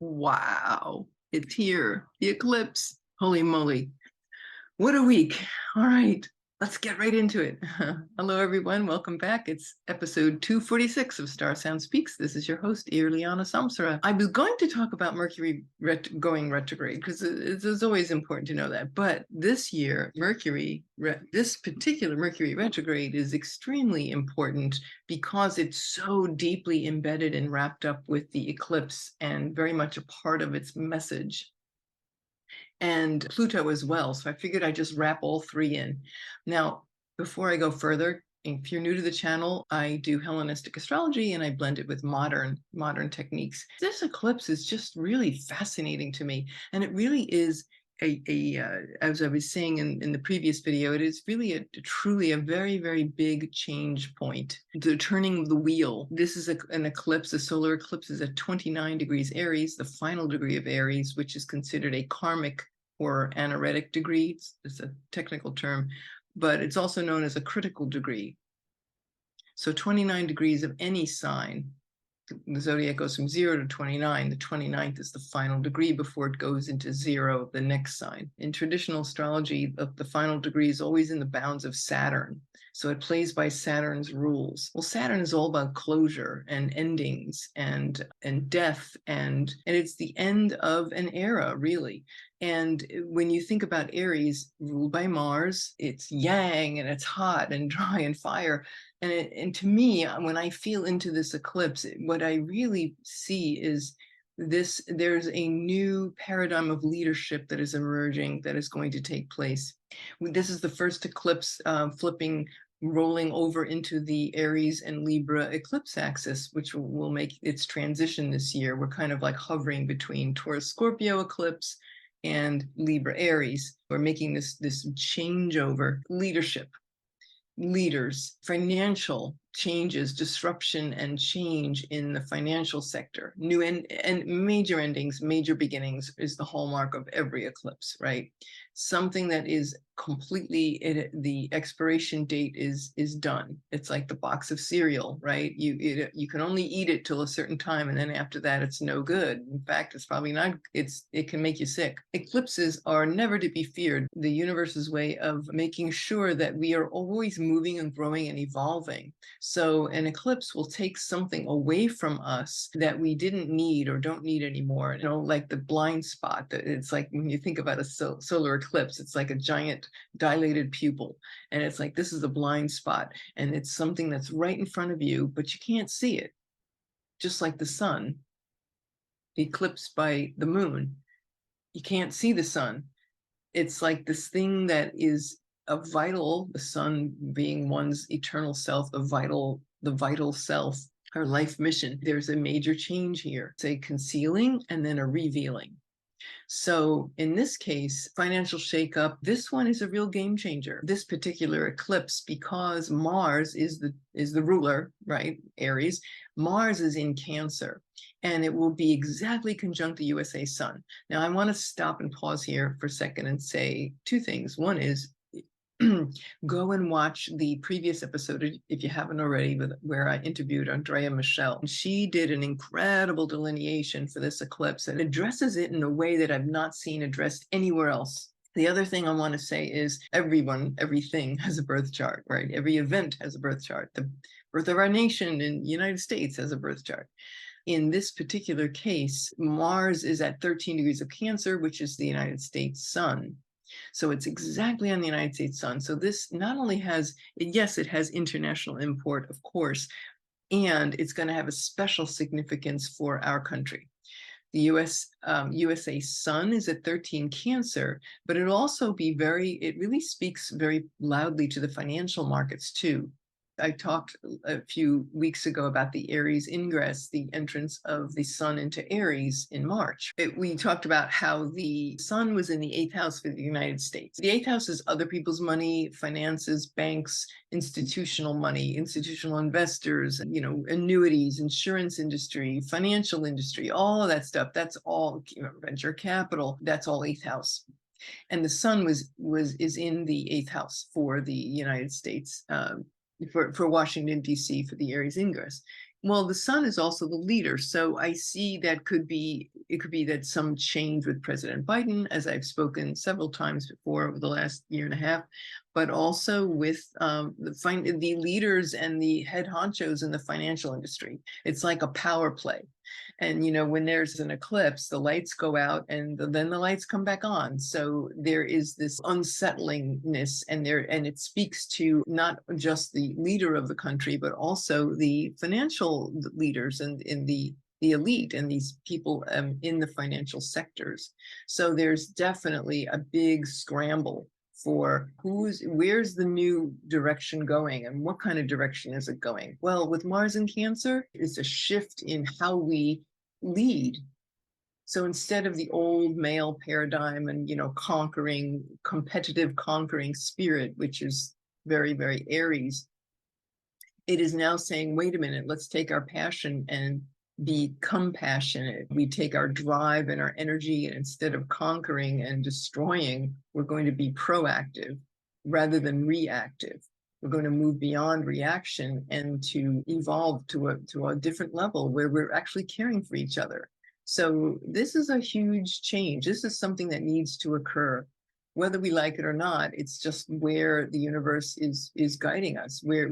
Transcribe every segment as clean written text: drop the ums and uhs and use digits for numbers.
Wow, it's here. The eclipse. Holy moly. What a week. All right, let's get right into it. Hello, everyone. Welcome back. It's episode 246 of StarSound Speaks. This is your host, Irlianna Samsara. I was going to talk about Mercury going retrograde because it's always important to know that. But this year, this particular Mercury retrograde is extremely important because it's so deeply embedded and wrapped up with the eclipse and very much a part of its message. And Pluto as well. So I figured I'd just wrap all three in. Now, before I go further, if you're new to the channel, I do Hellenistic astrology and I blend it with modern techniques. This eclipse is just really fascinating to me. And it really is as I was saying in the previous video, it is really truly a very, very big change point. The turning the wheel. This is an eclipse. A solar eclipse is at 29 degrees Aries, the final degree of Aries, which is considered a karmic or anaretic degree. It's a technical term, but it's also known as a critical degree. So 29 degrees of any sign. The zodiac goes from 0 to 29. The 29th is the final degree before it goes into 0, the next sign. In traditional astrology, the final degree is always in the bounds of Saturn. So it plays by Saturn's rules. Well, Saturn is all about closure and endings and death, and it's the end of an era, really. And when you think about Aries, ruled by Mars, it's yang and it's hot and dry and fire. And to me, when I feel into this eclipse, what I really see is there's a new paradigm of leadership that is emerging that is going to take place. This is the first eclipse rolling over into the Aries and Libra eclipse axis, which will make its transition this year. We're kind of like hovering between Taurus Scorpio eclipse and Libra Aries. We're making this changeover. Leadership, leaders, financial changes, disruption and change in the financial sector. New and major endings, major beginnings is the hallmark of every eclipse, right? Something that is completely, the expiration date is done. It's like the box of cereal, right? You can only eat it till a certain time, and then after that it's no good. In fact, it's probably not, it can make you sick. Eclipses are never to be feared. The universe's way of making sure that we are always moving and growing and evolving. So an eclipse will take something away from us that we didn't need or don't need anymore. You know, like the blind spot. It's like when you think about a solar eclipse, it's like a giant dilated pupil. And it's like, this is a blind spot. And it's something that's right in front of you, but you can't see it. Just like the sun, eclipsed by the moon. You can't see the sun. It's like this thing that is the sun being one's eternal self, the vital self, our life mission. There's a major change here. It's a concealing and then a revealing. So in this case, financial shakeup, this one is a real game changer. This particular eclipse, because Mars is the ruler, right? Aries. Mars is in Cancer, and it will be exactly conjunct the USA sun. Now, I want to stop and pause here for a second and say two things. One is, go and watch the previous episode if you haven't already, where I interviewed Andrea Michelle. She did an incredible delineation for this eclipse and addresses it in a way that I've not seen addressed anywhere else. The other thing I want to say is everything has a birth chart, right? Every event has a birth chart. The birth of our nation in the United States has a birth chart. In this particular case, Mars is at 13 degrees of Cancer, which is the United States sun. So it's exactly on the United States sun. So this not only has, yes, it has international import, of course, and it's going to have a special significance for our country. The USA sun is at 13 Cancer, but it'll also be it really speaks very loudly to the financial markets too. I talked a few weeks ago about the Aries ingress, the entrance of the sun into Aries in March. We talked about how the sun was in the 8th house for the United States. The 8th house is other people's money, finances, banks, institutional money, institutional investors, annuities, insurance industry, financial industry, all of that stuff. That's all venture capital. That's all 8th house. And the sun is in the 8th house for the United States. For Washington, D.C., for the Aries ingress. Well, the sun is also the leader. So I see that it could be that some change with President Biden, as I've spoken several times before over the last year and a half, but also with the leaders and the head honchos in the financial industry. It's like a power play. And, when there's an eclipse, the lights go out and then the lights come back on. So there is this unsettlingness, and it speaks to not just the leader of the country, but also the financial leaders and in the elite and these people in the financial sectors. So there's definitely a big scramble for where's the new direction going, and what kind of direction is it going? Well, with Mars in Cancer, it's a shift in how we lead. So instead of the old male paradigm and competitive conquering spirit, which is very, very Aries, it is now saying, wait a minute, let's take our passion and be compassionate. We take our drive and our energy, and instead of conquering and destroying, we're going to be proactive rather than reactive. We're going to move beyond reaction and to evolve to a different level where we're actually caring for each other. So this is a huge change. This is something that needs to occur. Whether we like it or not, it's just where the universe is guiding us, where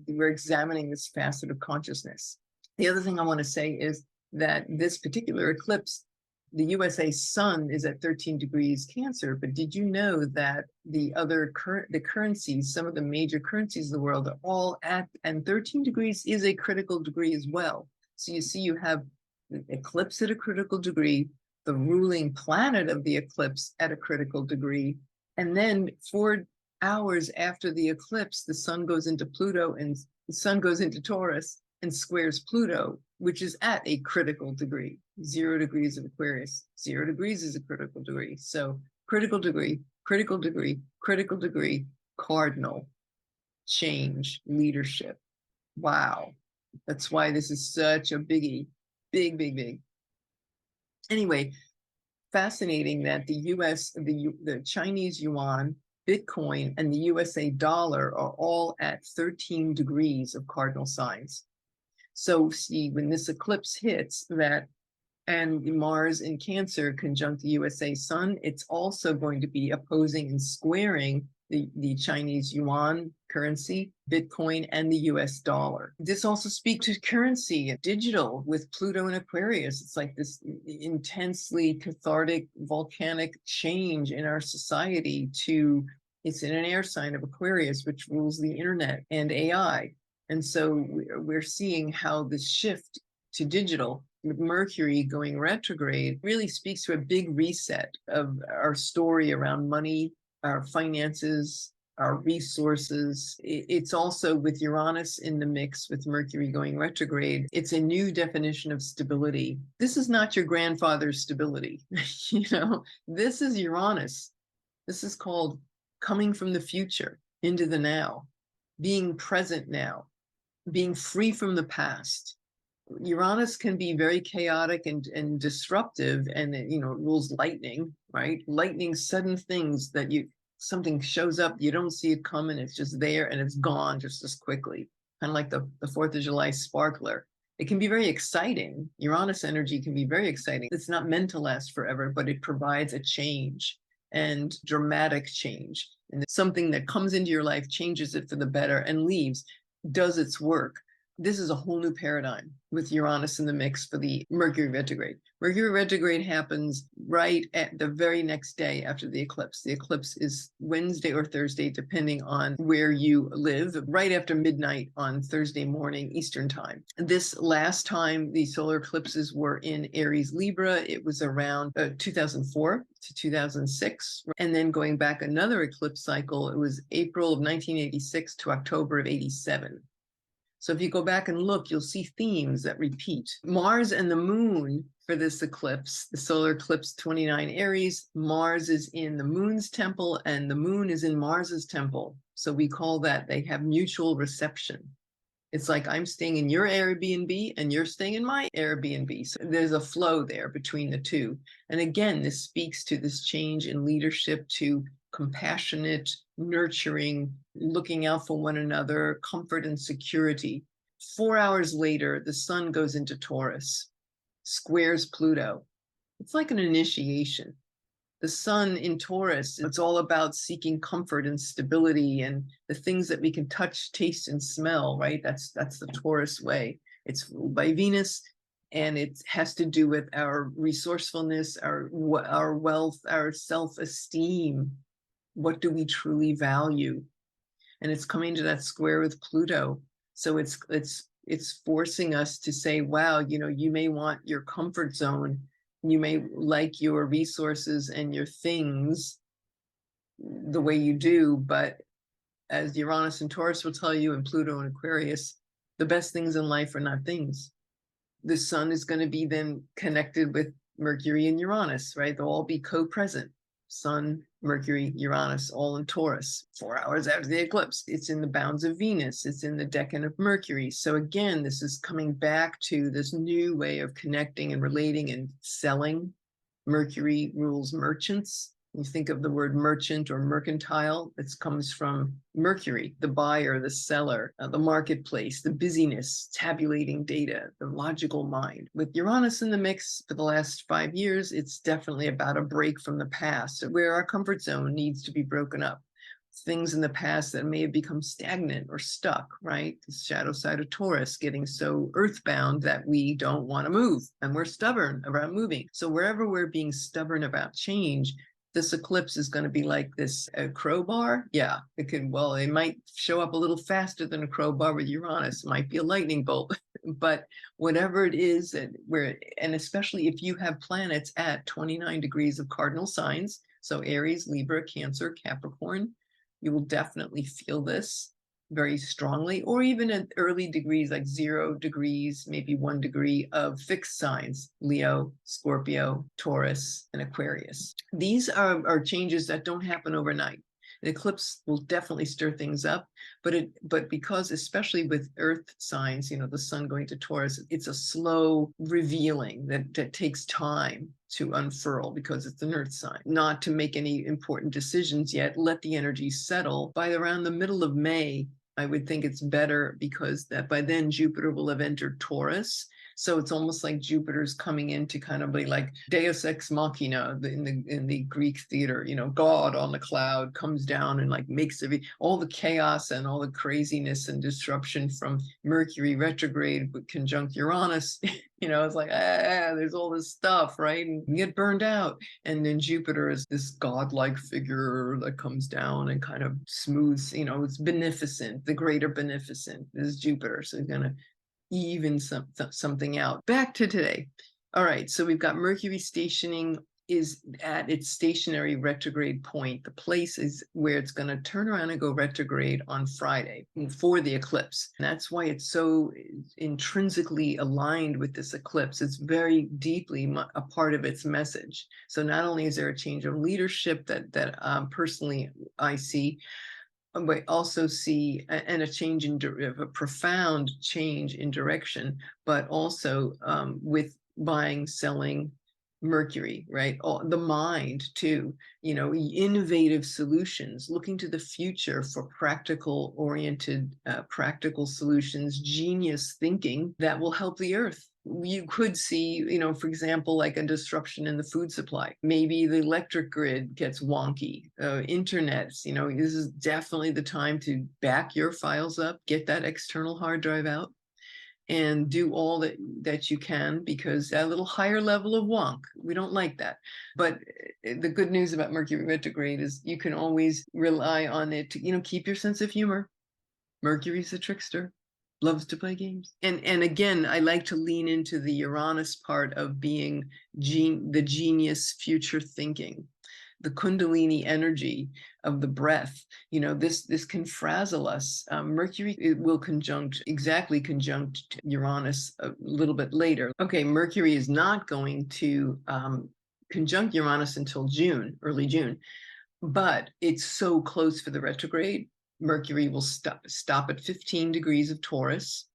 we're examining this facet of consciousness. The other thing I want to say is that this particular eclipse, the USA sun is at 13 degrees Cancer, but did you know that the currencies, some of the major currencies of the world are all at, and 13 degrees is a critical degree as well. So you see, you have the eclipse at a critical degree, the ruling planet of the eclipse at a critical degree, and then 4 hours after the eclipse, the sun goes into Pluto and the sun goes into Taurus and squares Pluto, which is at a critical degree, 0 degrees of Aquarius. 0 degrees is a critical degree. So critical degree, critical degree, critical degree, cardinal, change, leadership. Wow. That's why this is such a biggie. Big, big, big. Anyway, fascinating that the US, the Chinese yuan, Bitcoin, and the USA dollar are all at 13 degrees of cardinal signs. So see, when this eclipse hits that, and Mars in Cancer conjunct the USA sun, it's also going to be opposing and squaring the Chinese yuan currency, Bitcoin, and the US dollar. This also speaks to currency, digital, with Pluto and Aquarius. It's like this intensely cathartic, volcanic change in our society it's in an air sign of Aquarius, which rules the internet and AI. And so we're seeing how this shift to digital with Mercury going retrograde really speaks to a big reset of our story around money, our finances, our resources. It's also with Uranus in the mix with Mercury going retrograde. It's a new definition of stability. This is not your grandfather's stability. This is Uranus. This is called coming from the future into the now, being present now, being free from the past. Uranus can be very chaotic and disruptive, and it rules lightning, right? Lightning, sudden things that something shows up, you don't see it coming, it's just there and it's gone just as quickly. Kind of like the 4th of July sparkler. It can be very exciting. Uranus energy can be very exciting. It's not meant to last forever, but it provides a change and dramatic change. And something that comes into your life, changes it for the better, and leaves, does its work. This is a whole new paradigm with Uranus in the mix for the Mercury retrograde. Mercury retrograde happens right at the very next day after the eclipse. The eclipse is Wednesday or Thursday, depending on where you live, right after midnight on Thursday morning Eastern time. This last time the solar eclipses were in Aries Libra, it was around 2004 to 2006. And then going back another eclipse cycle, it was April of 1986 to October of 87. So if you go back and look, you'll see themes that repeat. Mars and the moon for this eclipse, the solar eclipse 29 Aries, Mars is in the moon's temple and the moon is in Mars's temple. So we call that, they have mutual reception. It's like I'm staying in your Airbnb and you're staying in my Airbnb. So there's a flow there between the two. And again, this speaks to this change in leadership to compassionate, nurturing, looking out for one another, comfort and security, 4 hours later, the sun goes into Taurus, squares Pluto. It's like an initiation. The sun in Taurus, it's all about seeking comfort and stability and the things that we can touch, taste, and smell, right? That's the Taurus way. It's ruled by Venus, and it has to do with our resourcefulness, our wealth, our self-esteem. What do we truly value? And it's coming to that square with Pluto. So it's forcing us to say, wow, you may want your comfort zone. You may like your resources and your things the way you do, but as Uranus and Taurus will tell you, and Pluto and Aquarius, the best things in life are not things. The sun is going to be then connected with Mercury and Uranus, right? They'll all be co-present. Sun, Mercury, Uranus, all in Taurus, 4 hours after the eclipse. It's in the bounds of Venus. It's in the decan of Mercury. So again, this is coming back to this new way of connecting and relating and selling. Mercury rules merchants. You think of the word merchant or mercantile, it comes from Mercury, the buyer, the seller, the marketplace, the busyness, tabulating data, the logical mind. With Uranus in the mix for the last 5 years, it's definitely about a break from the past, where our comfort zone needs to be broken up. Things in the past that may have become stagnant or stuck, right? The shadow side of Taurus, getting so earthbound that we don't want to move, and we're stubborn about moving. So wherever we're being stubborn about change, this eclipse is going to be like this crowbar. Yeah, it might show up a little faster than a crowbar with Uranus. It might be a lightning bolt, but whatever it is, and especially if you have planets at 29 degrees of cardinal signs, so Aries, Libra, Cancer, Capricorn, you will definitely feel this very strongly, or even at early degrees like 0 degrees, maybe 1 degree of fixed signs, Leo, Scorpio, Taurus, and Aquarius. These are changes that don't happen overnight. An eclipse will definitely stir things up, but because especially with earth signs, the sun going to Taurus, it's a slow revealing that takes time to unfurl because it's an earth sign. Not to make any important decisions yet, let the energy settle. By around the middle of May, I would think it's better, because that by then Jupiter will have entered Taurus. So it's almost like Jupiter's coming in to kind of be like Deus ex machina in the Greek theater. God on the cloud comes down and like makes all the chaos and all the craziness and disruption from Mercury retrograde with conjunct Uranus. It's like, there's all this stuff, right? And you get burned out. And then Jupiter is this godlike figure that comes down and kind of smooths, it's beneficent. The greater beneficent is Jupiter. So he's going to even something out. Back to today. All right, so we've got Mercury stationing is at its stationary retrograde point. The place is where it's going to turn around and go retrograde on Friday for the eclipse. And that's why it's so intrinsically aligned with this eclipse. It's very deeply a part of its message. So not only is there a change of leadership that personally I see, we also see and a profound change in direction, but also with buying, selling, Mercury, right? The mind too, innovative solutions, looking to the future for practical solutions, genius thinking that will help the earth. You could see, for example, like a disruption in the food supply. Maybe the electric grid gets wonky, internet, this is definitely the time to back your files up, get that external hard drive out, and do all that you can, because that little higher level of wonk, we don't like that. But the good news about Mercury retrograde is you can always rely on it to, keep your sense of humor. Mercury's a trickster, loves to play games. And again, I like to lean into the Uranus part of being the genius future thinking. The Kundalini energy of the breath, this can frazzle us. Mercury will exactly conjunct Uranus a little bit later. Okay, Mercury is not going to conjunct Uranus until early June, but it's so close for the retrograde. Mercury will stop at 15 degrees of Taurus,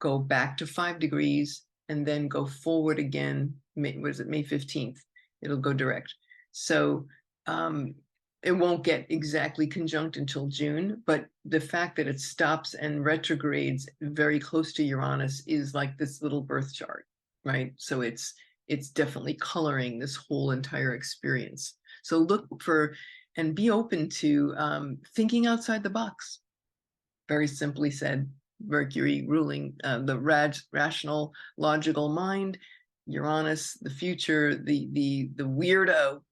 go back to 5 degrees, and then go forward again. May 15th? It'll go direct. So it won't get exactly conjunct until June, but the fact that it stops and retrogrades very close to Uranus is like this little birth chart, right? So it's definitely coloring this whole entire experience. So look for and be open to thinking outside the box. Very simply said, Mercury ruling the rational, logical mind. Uranus, the future, the weirdo,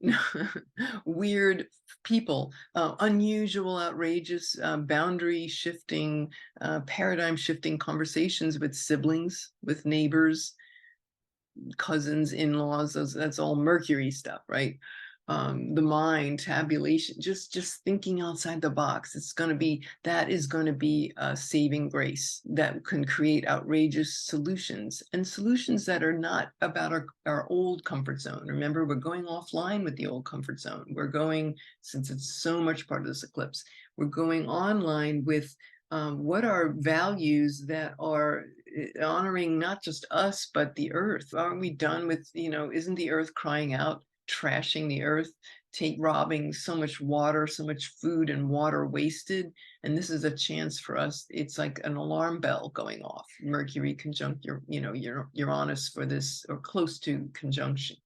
weird people, unusual, outrageous, boundary shifting, paradigm shifting conversations with siblings, with neighbors, cousins, in-laws. That's all Mercury stuff, right? The mind, tabulation, just thinking outside the box. That is going to be a saving grace that can create outrageous solutions, and solutions that are not about our old comfort zone. Remember, we're going offline with the old comfort zone. We're going, since it's so much part of this eclipse, we're going online with what are values that are honoring not just us, but the earth. Aren't we done with, isn't the earth crying out? Trashing the earth, robbing so much water, so much food and water wasted. And this is a chance for us. It's like an alarm bell going off. Mercury conjunct Uranus for this, or close to conjunction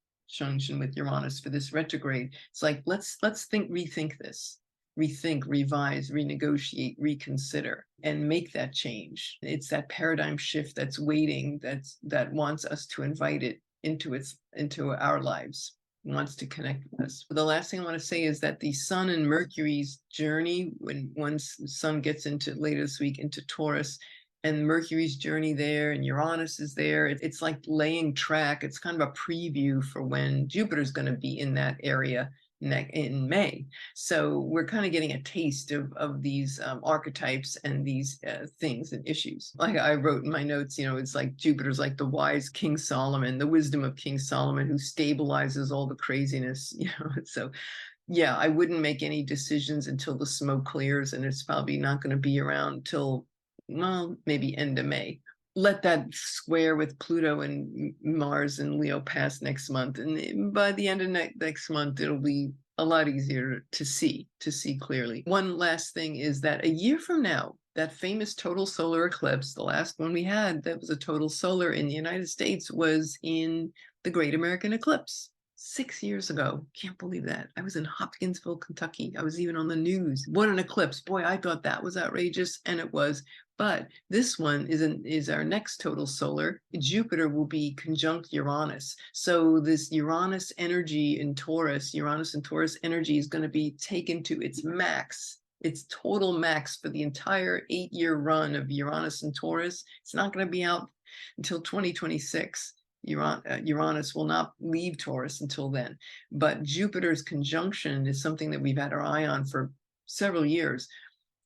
with Uranus for this retrograde. It's like, let's rethink this. Rethink, revise, renegotiate, reconsider, and make that change. It's that paradigm shift that's waiting, that wants us to invite it into our lives, wants to connect with us. But the last thing I want to say is that the Sun and Mercury's journey, once the Sun gets into later this week into Taurus, and Mercury's journey there, and Uranus is there, it's like laying track. It's kind of a preview for when Jupiter's going to be in that area in May. So we're kind of getting a taste of these archetypes and these things and issues. Like I wrote in my notes, it's like Jupiter's like the wise King Solomon, the wisdom of King Solomon, who stabilizes all the craziness, So yeah, I wouldn't make any decisions until the smoke clears, and it's probably not going to be around till, well, maybe end of May. Let that square with Pluto and Mars and Leo pass next month, and by the end of next month, it'll be a lot easier to see clearly. One last thing is that a year from now, that famous total solar eclipse, the last one we had that was a total solar in the United States, was in the Great American Eclipse 6 years ago. Can't believe that. I was in Hopkinsville, Kentucky. I was even on the news. What an eclipse. Boy, I thought that was outrageous, and it was. But this one is our next total solar. Jupiter will be conjunct Uranus. So this Uranus energy in Taurus, Uranus and Taurus energy is going to be taken to its max, its total max for the entire 8-year run of Uranus and Taurus. It's not going to be out until 2026. Uranus will not leave Taurus until then. But Jupiter's conjunction is something that we've had our eye on for several years.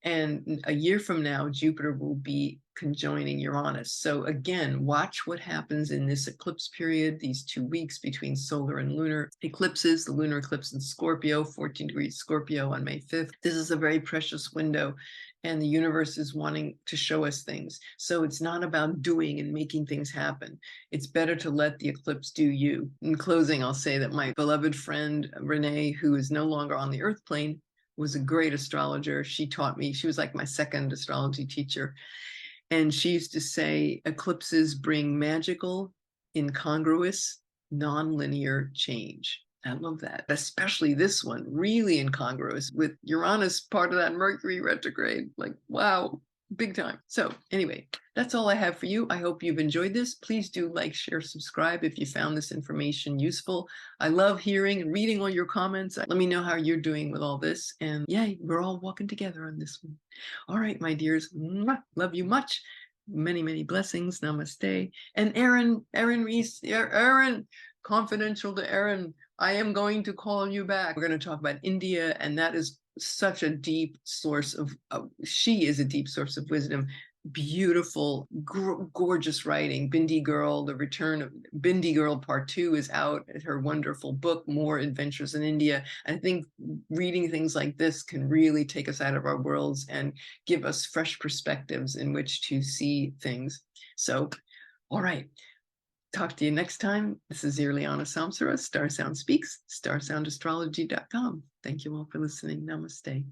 And a year from now, Jupiter will be conjoining Uranus. So again, watch what happens in this eclipse period, these 2 weeks between solar and lunar eclipses, the lunar eclipse in Scorpio, 14 degrees Scorpio on May 5th. This is a very precious window, and the universe is wanting to show us things. So it's not about doing and making things happen. It's better to let the eclipse do you. In closing, I'll say that my beloved friend, Renee, who is no longer on the earth plane, was a great astrologer. She taught me, she was like my second astrology teacher. And she used to say, eclipses bring magical, incongruous, nonlinear change. I love that, especially this one, really incongruous with Uranus, part of that Mercury retrograde. Like, wow, big time. So anyway, that's all I have for you. I hope you've enjoyed this. Please do like, share, subscribe if you found this information useful. I love hearing and reading all your comments. Let me know how you're doing with all this. And yay, we're all walking together on this one. All right, my dears, love you much. Many, many blessings. Namaste. And Erin Reese, Erin, confidential to Erin, I am going to call you back. We're going to talk about India, and that is such a deep source of, she is a deep source of wisdom. Beautiful, gorgeous writing. Bindi Girl, the return of Bindi Girl Part 2 is out. Her wonderful book, More Adventures in India. I think reading things like this can really take us out of our worlds and give us fresh perspectives in which to see things. So, all right. Talk to you next time. This is Irlianna Samsara, StarSound Speaks, StarSoundastrology.com. Thank you all for listening. Namaste.